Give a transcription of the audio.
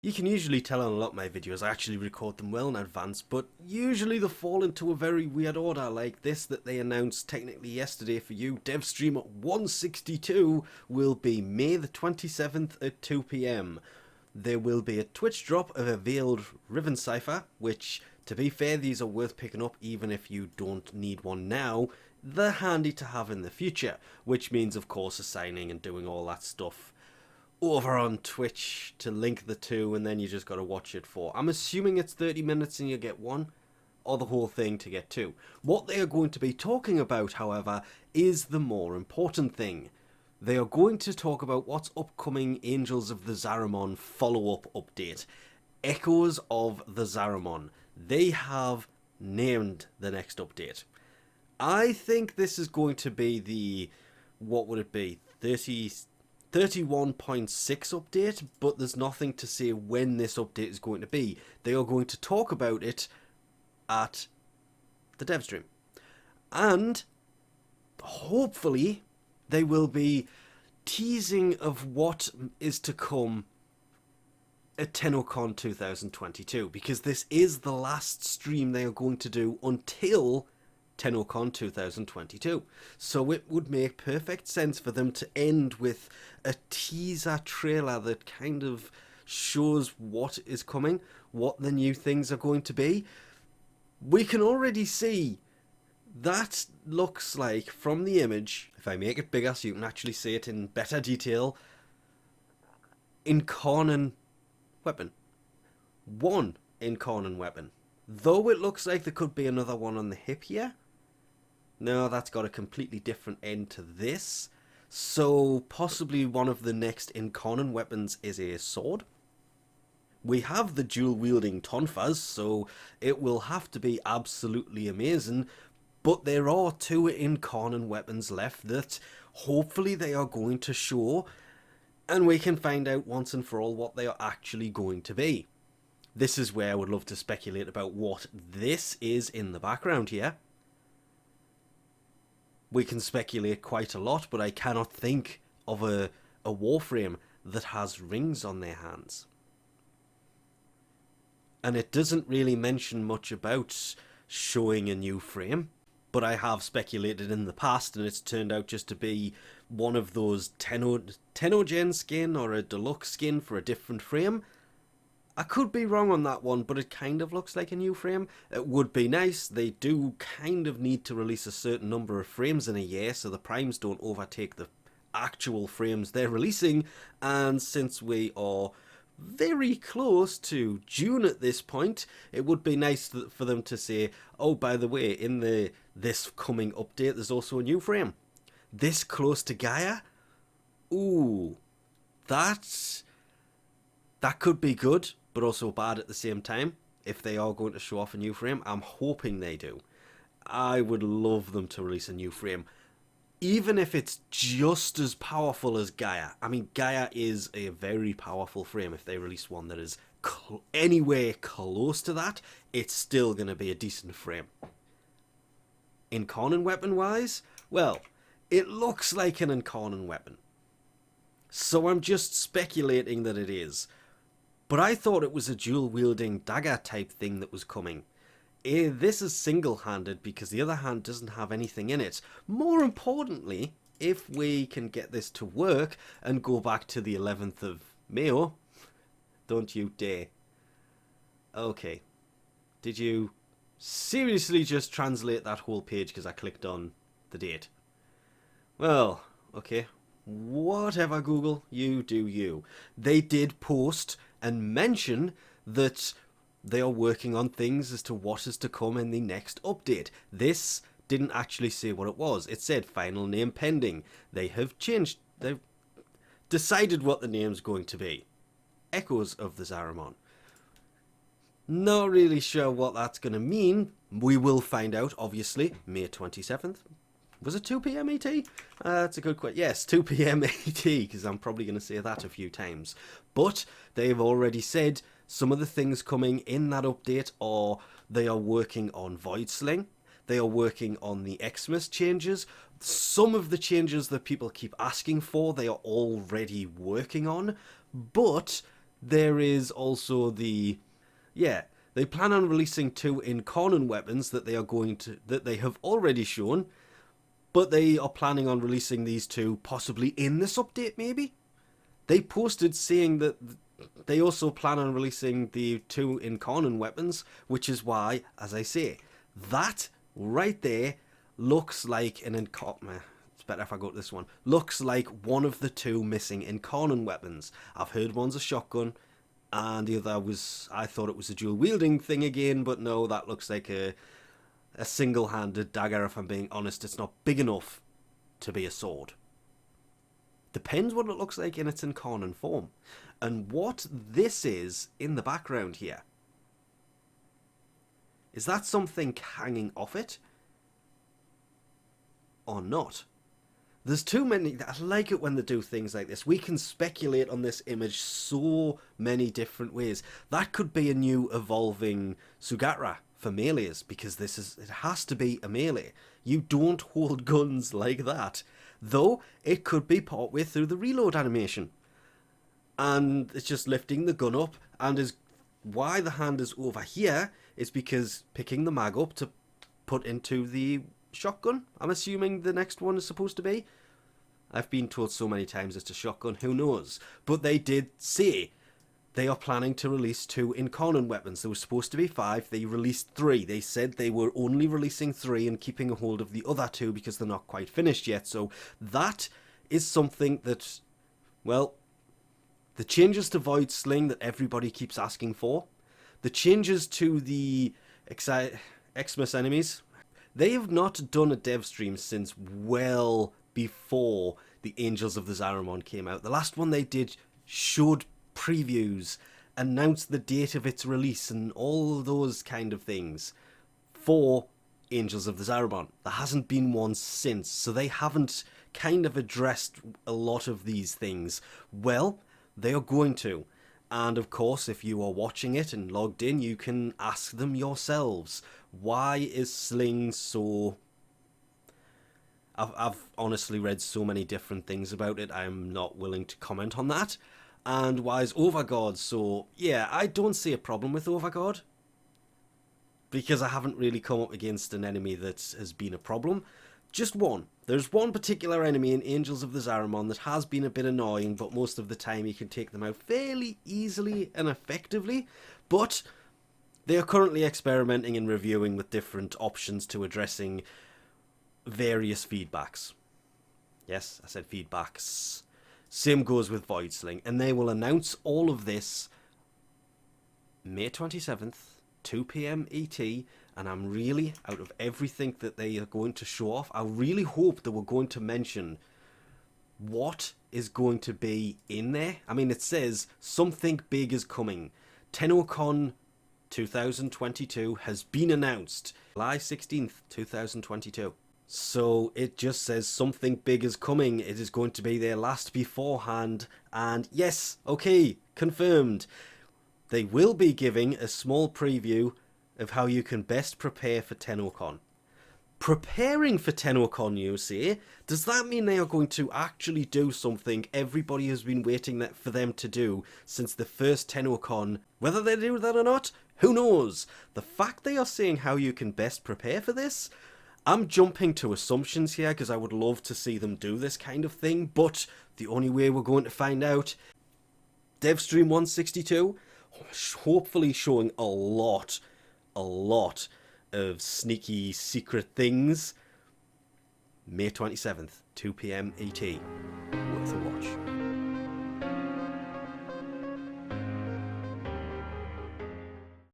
You can usually tell on a lot of my videos I actually record them well in advance, but usually they fall into a very weird order like this that they announced technically yesterday for you. Devstream at 162 will be May the 27th at 2 PM. There will be a Twitch drop of a veiled Riven Cipher, which, to be fair, these are worth picking up even if you don't need one now. They're handy to have in the future, which means, of course, assigning and doing all that stuff over on Twitch to link the two, and then you just got to watch it for, I'm assuming it's 30 minutes and you get one, or the whole thing to get two. What they are going to be talking about, however, is the more important thing. They are going to talk about what's upcoming Angels of the Zaramon follow-up update. Echoes of the Zaramon. They have named the next update. I think this is going to be the, what would it be, 31.6 update, but there's nothing to say when this update is going to be. They are going to talk about it at the Devstream. And hopefully they will be teasing of what is to come at Tennocon 2022, because this is the last stream they are going to do until Tennocon 2022. So it would make perfect sense for them to end with a teaser trailer that kind of shows what is coming, what the new things are going to be. We can already see that looks like, from the image, if I make it bigger so you can actually see it in better detail, Incarnon weapon. One Incarnon weapon. Though it looks like there could be another one on the hip here. No, that's got a completely different end to this. So possibly one of the next Incarnon weapons is a sword. We have the dual-wielding tonfas, so it will have to be absolutely amazing. But there are two Incarnon weapons left that hopefully they are going to show, and we can find out once and for all what they are actually going to be. This is where I would love to speculate about what this is in the background here. We can speculate quite a lot, but I cannot think of a Warframe that has rings on their hands. And it doesn't really mention much about showing a new frame, but I have speculated in the past, and it's turned out just to be one of those Tennocon skin or a deluxe skin for a different frame. I could be wrong on that one, but it kind of looks like a new frame. It would be nice. They do kind of need to release a certain number of frames in a year so the primes don't overtake the actual frames they're releasing. And since we are very close to June at this point, it would be nice for them to say, oh, by the way, in this coming update, there's also a new frame. This close to Gaia? Ooh, that could be good, but also bad at the same time. If they are going to show off a new frame, I'm hoping they do. I would love them to release a new frame, even if it's just as powerful as Gaia. I mean, Gaia is a very powerful frame. If they release one that is anywhere close to that, it's still going to be a decent frame. Incarnon weapon wise, well, it looks like an Incarnon weapon, so I'm just speculating that it is. But I thought it was a dual-wielding dagger type thing that was coming. This is single-handed because the other hand doesn't have anything in it. More importantly, if we can get this to work and go back to the 11th of May, don't you dare. Okay. Did you seriously just translate that whole page because I clicked on the date? Well, okay. Whatever, Google, you do you. They did post and mention that they are working on things as to what is to come in the next update. This didn't actually say what it was. It said final name pending. They have changed. They've decided what the name's going to be. Echoes of the Zaramon. Not really sure what that's going to mean. We will find out, obviously, May 27th. Was it 2 PM ET? That's a good question. Yes, 2 PM ET, because I'm probably going to say that a few times. But they've already said some of the things coming in that update are they are working on Void Sling. They are working on the Xmas changes. Some of the changes that people keep asking for, they are already working on. But There is also yeah, they plan on releasing 2 Incarnon weapons that they have already shown, but they are planning on releasing these 2 possibly in this update maybe? They posted saying that they also plan on releasing the 2 Incarnon weapons, which is why, as I say, that right there looks like an Incarnon. It's better if I go to this one. Looks like one of the 2 missing Incarnon weapons. I've heard one's a shotgun, and the other I thought it was a dual wielding thing again, but no, that looks like a single-handed dagger. If I'm being honest, it's not big enough to be a sword. Depends what it looks like in its Incarnon form. And what this is in the background here. Is that something hanging off it? Or not? There's too many. I like it when they do things like this. We can speculate on this image so many different ways. That could be a new evolving Sugatra for melees, because it has to be a melee. You don't hold guns like that. Though it could be partway through the reload animation. And it's just lifting the gun up, and is why the hand is over here is because picking the mag up to put into the shotgun. I'm assuming the next one is supposed to be. I've been told so many times it's a shotgun, who knows? But they did say they are planning to release 2 Incarnon weapons. There was supposed to be 5, they released 3. They said they were only releasing 3 and keeping a hold of the other 2 because they're not quite finished yet. So that is something that, well, the changes to Void Sling that everybody keeps asking for, the changes to the Xmas enemies, they have not done a dev stream since well before the Angels of the Zaramon came out. The last one they did showed previews, announced the date of its release, and all those kind of things for Angels of the Zaramon. There hasn't been one since, so they haven't kind of addressed a lot of these things. Well, they are going to. And of course, if you are watching it and logged in, you can ask them yourselves. Why is Sling so... I've honestly read so many different things about it, I'm not willing to comment on that. And why is Overguard so... Yeah, I don't see a problem with Overguard, because I haven't really come up against an enemy that has been a problem. Just one. There's one particular enemy in Angels of the Zaramon that has been a bit annoying, but most of the time you can take them out fairly easily and effectively. But they are currently experimenting and reviewing with different options to addressing various feedbacks. Yes, I said feedbacks. Same goes with Void Sling, and they will announce all of this May 27th, 2 PM ET, and I'm really, out of everything that they are going to show off, I really hope that we're going to mention what is going to be in there. I mean, it says something big is coming. Tennocon 2022 has been announced. July 16th, 2022. So it just says something big is coming. It is going to be their last beforehand. And yes, okay, confirmed. They will be giving a small preview of how you can best prepare for Tennocon. Preparing for Tennocon, you see? Does that mean they are going to actually do something everybody has been waiting for them to do since the first Tennocon? Whether they do that or not, who knows? The fact they are saying how you can best prepare for this, I'm jumping to assumptions here because I would love to see them do this kind of thing, but the only way we're going to find out, Devstream 162, hopefully showing a lot of sneaky secret things. May 27th, 2 PM ET. Worth a watch.